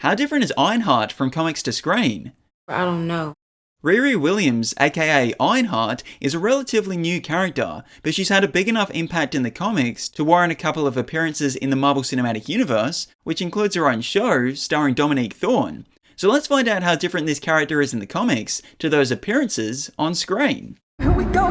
How different is Ironheart from comics to screen? I don't know. Riri Williams, aka Ironheart, is a relatively new character, but she's had a big enough impact in the comics to warrant a couple of appearances in the Marvel Cinematic Universe, which includes her own show starring Dominique Thorne. So let's find out how different this character is in the comics to those appearances on screen. Here we go,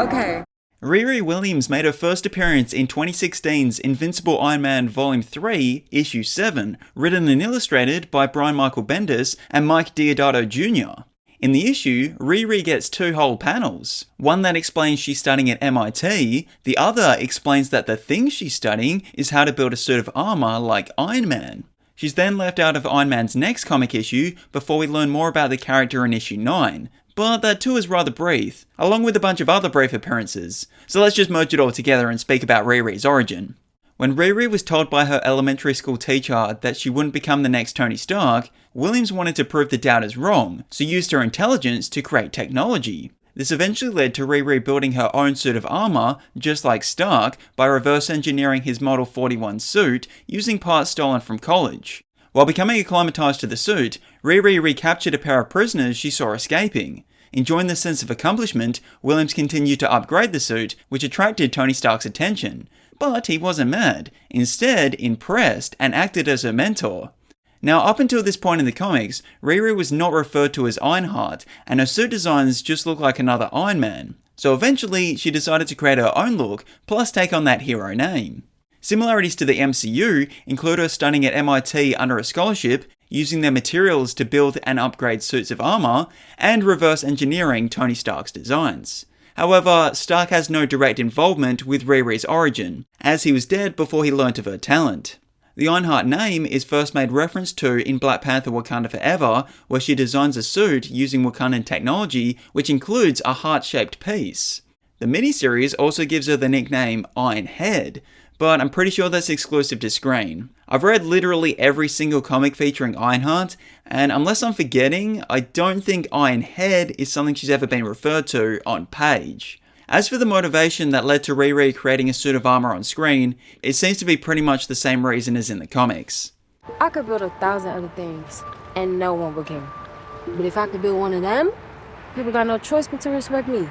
okay. Riri Williams made her first appearance in 2016's Invincible Iron Man Volume 3, Issue 7, written and illustrated by Brian Michael Bendis and Mike Deodato Jr. In the issue, Riri gets two whole panels. One that explains she's studying at MIT, the other explains that the thing she's studying is how to build a suit of armor like Iron Man. She's then left out of Iron Man's next comic issue before we learn more about the character in issue 9, but that too is rather brief, along with a bunch of other brief appearances, so let's just merge it all together and speak about Riri's origin. When Riri was told by her elementary school teacher that she wouldn't become the next Tony Stark, Williams wanted to prove the doubters wrong, so used her intelligence to create technology. This eventually led to Riri building her own suit of armor, just like Stark, by reverse engineering his Model 41 suit using parts stolen from college. While becoming acclimatized to the suit, Riri recaptured a pair of prisoners she saw escaping. Enjoying the sense of accomplishment, Williams continued to upgrade the suit, which attracted Tony Stark's attention. But he wasn't mad, instead impressed and acted as her mentor. Now, up until this point in the comics, Riri was not referred to as Ironheart, and her suit designs just looked like another Iron Man. So eventually, she decided to create her own look, plus take on that hero name. Similarities to the MCU include her studying at MIT under a scholarship, using their materials to build and upgrade suits of armor, and reverse engineering Tony Stark's designs. However, Stark has no direct involvement with Riri's origin, as he was dead before he learnt of her talent. The Ironheart name is first made reference to in Black Panther Wakanda Forever, where she designs a suit using Wakandan technology, which includes a heart-shaped piece. The miniseries also gives her the nickname Ironhead, but I'm pretty sure that's exclusive to screen. I've read literally every single comic featuring Ironheart, and unless I'm forgetting, I don't think Ironhead is something she's ever been referred to on page. As for the motivation that led to Riri creating a suit of armor on screen, it seems to be pretty much the same reason as in the comics. I could build 1,000 other things, and no one would care. But if I could build one of them, people got no choice but to respect me.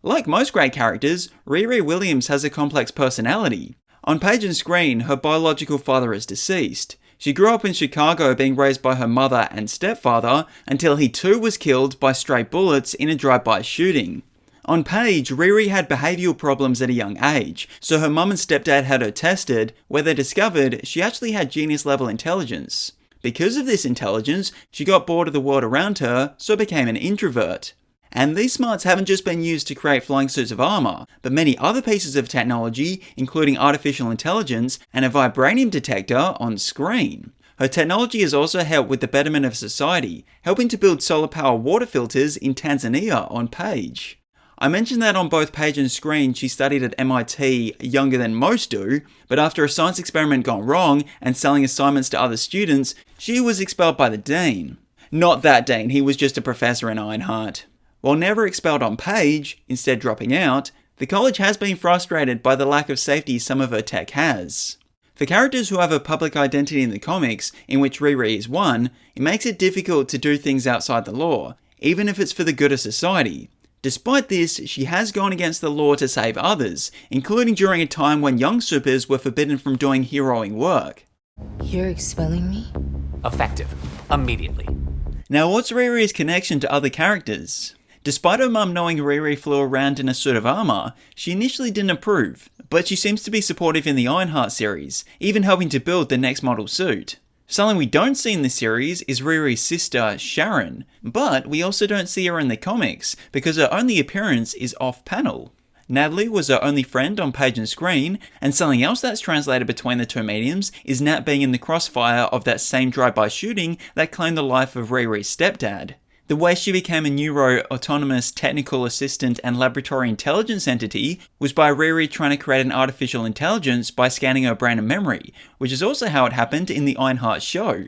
Like most great characters, Riri Williams has a complex personality. On page and screen, her biological father is deceased. She grew up in Chicago being raised by her mother and stepfather until he too was killed by stray bullets in a drive-by shooting. On page, Riri had behavioural problems at a young age, so her mum and stepdad had her tested, where they discovered she actually had genius-level intelligence. Because of this intelligence, she got bored of the world around her, so became an introvert. And these smarts haven't just been used to create flying suits of armor, but many other pieces of technology, including artificial intelligence and a vibranium detector on screen. Her technology has also helped with the betterment of society, helping to build solar power water filters in Tanzania on page. I mentioned that on both page and screen she studied at MIT younger than most do, but after a science experiment gone wrong and selling assignments to other students, she was expelled by the dean. Not that dean, he was just a professor in Ironheart. While never expelled on page, instead dropping out, the college has been frustrated by the lack of safety some of her tech has. For characters who have a public identity in the comics, in which Riri is one, it makes it difficult to do things outside the law, even if it's for the good of society. Despite this, she has gone against the law to save others, including during a time when young supers were forbidden from doing heroing work. You're expelling me? Effective. Immediately. Now, what's Riri's connection to other characters? Despite her mum knowing Riri flew around in a suit of armor, she initially didn't approve, but she seems to be supportive in the Ironheart series, even helping to build the next model suit. Something we don't see in the series is Riri's sister, Sharon, but we also don't see her in the comics, because her only appearance is off-panel. Natalie was her only friend on page and screen, and something else that's translated between the two mediums is Nat being in the crossfire of that same drive-by shooting that claimed the life of Riri's stepdad. The way she became a neuro-autonomous technical assistant and laboratory intelligence entity was by Riri trying to create an artificial intelligence by scanning her brain and memory, which is also how it happened in the Ironheart show.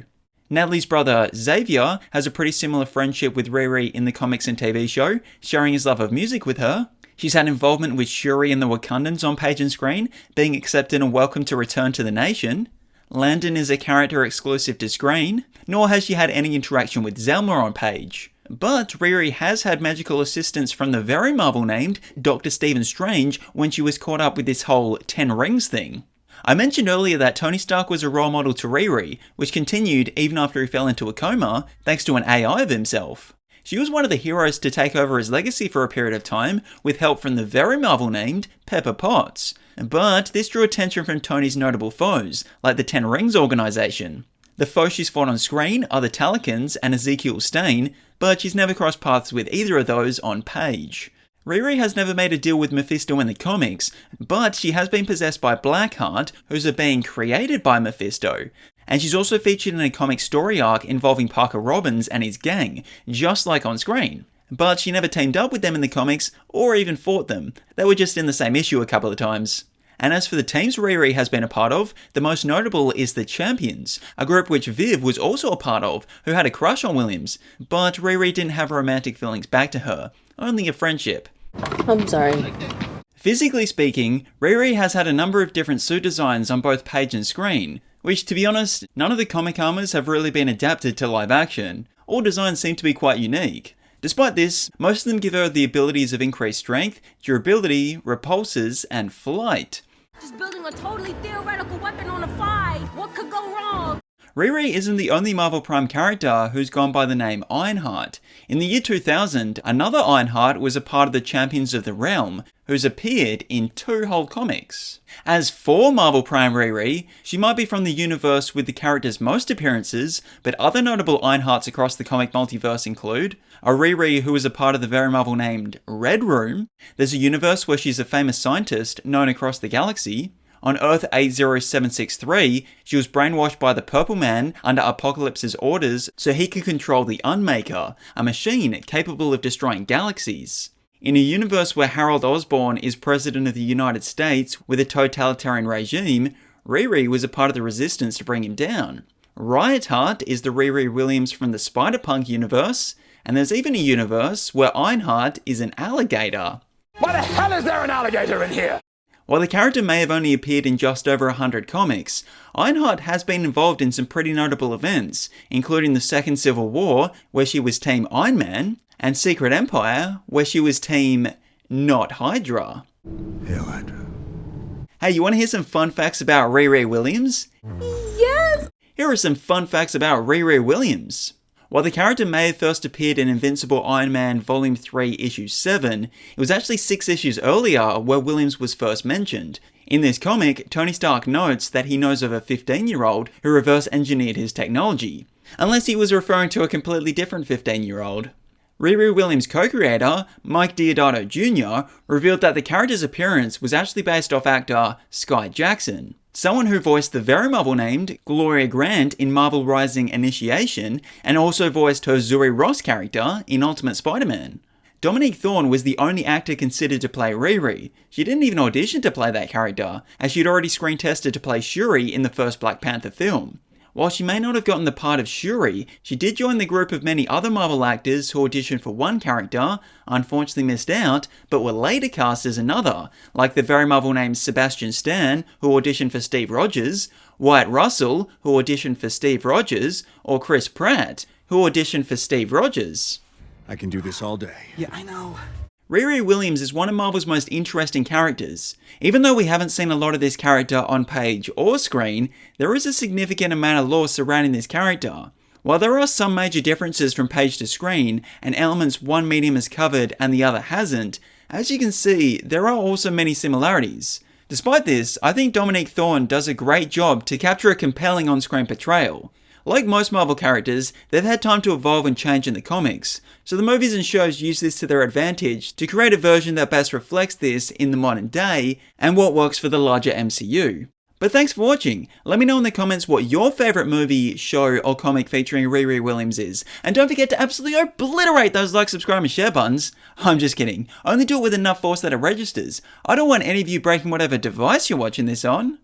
Natalie's brother, Xavier, has a pretty similar friendship with Riri in the comics and TV show, sharing his love of music with her. She's had involvement with Shuri and the Wakandans on page and screen, being accepted and welcomed to return to the nation. Landon is a character exclusive to screen, nor has she had any interaction with Zelma on page. But Riri has had magical assistance from the very Marvel-named Dr. Stephen Strange when she was caught up with this whole 10 Rings thing. I mentioned earlier that Tony Stark was a role model to Riri, which continued even after he fell into a coma, thanks to an AI of himself. She was one of the heroes to take over his legacy for a period of time, with help from the very Marvel-named Pepper Potts. But this drew attention from Tony's notable foes, like the 10 Rings organization. The foes she's fought on screen are the Talikins and Ezekiel Stane, but she's never crossed paths with either of those on page. Riri has never made a deal with Mephisto in the comics, but she has been possessed by Blackheart, who's a being created by Mephisto. And she's also featured in a comic story arc involving Parker Robbins and his gang, just like on screen. But she never teamed up with them in the comics, or even fought them. They were just in the same issue a couple of times. And as for the teams Riri has been a part of, the most notable is the Champions, a group which Viv was also a part of, who had a crush on Williams, but Riri didn't have romantic feelings back to her, only a friendship. I'm sorry. Physically speaking, Riri has had a number of different suit designs on both page and screen, which, to be honest, none of the comic armors have really been adapted to live action. All designs seem to be quite unique. Despite this, most of them give her the abilities of increased strength, durability, repulses, and flight. Just building a totally theoretical weapon on a fly. What could go wrong? Riri isn't the only Marvel Prime character who's gone by the name Ironheart. In the year 2000, another Ironheart was a part of the Champions of the Realm, who's appeared in 2 whole comics. As for Marvel Prime Riri, she might be from the universe with the character's most appearances, but other notable Ironhearts across the comic multiverse include a Riri who is a part of the very Marvel named Red Room. There's a universe where she's a famous scientist known across the galaxy. On Earth 80763, she was brainwashed by the Purple Man under Apocalypse's orders so he could control the Unmaker, a machine capable of destroying galaxies. In a universe where Harold Osborn is President of the United States with a totalitarian regime, Riri was a part of the resistance to bring him down. Riot Heart is the Riri Williams from the Spider-Punk universe, and there's even a universe where Ironheart is an alligator. Why the hell is there an alligator in here? While the character may have only appeared in just over 100 comics, Ironheart has been involved in some pretty notable events, including the Second Civil War, where she was Team Iron Man, and Secret Empire, where she was Team Not Hydra. Hail Hydra. Hey, you want to hear some fun facts about Riri Williams? Yes! Here are some fun facts about Riri Williams. While the character may have first appeared in Invincible Iron Man Volume 3 Issue 7, it was actually 6 issues earlier where Williams was first mentioned. In this comic, Tony Stark notes that he knows of a 15-year-old who reverse engineered his technology, unless he was referring to a completely different 15-year-old. Riri Williams' co-creator, Mike Deodato Jr., revealed that the character's appearance was actually based off actor Sky Jackson, someone who voiced the very Marvel-named Gloria Grant in Marvel Rising Initiation, and also voiced her Zuri Ross character in Ultimate Spider-Man. Dominique Thorne was the only actor considered to play Riri. She didn't even audition to play that character, as she'd already screen tested to play Shuri in the first Black Panther film. While she may not have gotten the part of Shuri, she did join the group of many other Marvel actors who auditioned for one character, unfortunately missed out, but were later cast as another, like the very Marvel named Sebastian Stan, who auditioned for Steve Rogers, Wyatt Russell, who auditioned for Steve Rogers, or Chris Pratt, who auditioned for Steve Rogers. I can do this all day. Yeah, I know. Riri Williams is one of Marvel's most interesting characters. Even though we haven't seen a lot of this character on page or screen, there is a significant amount of lore surrounding this character. While there are some major differences from page to screen, and elements one medium has covered and the other hasn't, as you can see, there are also many similarities. Despite this, I think Dominique Thorne does a great job to capture a compelling on-screen portrayal. Like most Marvel characters, they've had time to evolve and change in the comics, so the movies and shows use this to their advantage to create a version that best reflects this in the modern day and what works for the larger MCU. But thanks for watching. Let me know in the comments what your favourite movie, show or comic featuring Riri Williams is, and don't forget to absolutely obliterate those like, subscribe and share buttons. I'm just kidding, only do it with enough force that it registers. I don't want any of you breaking whatever device you're watching this on.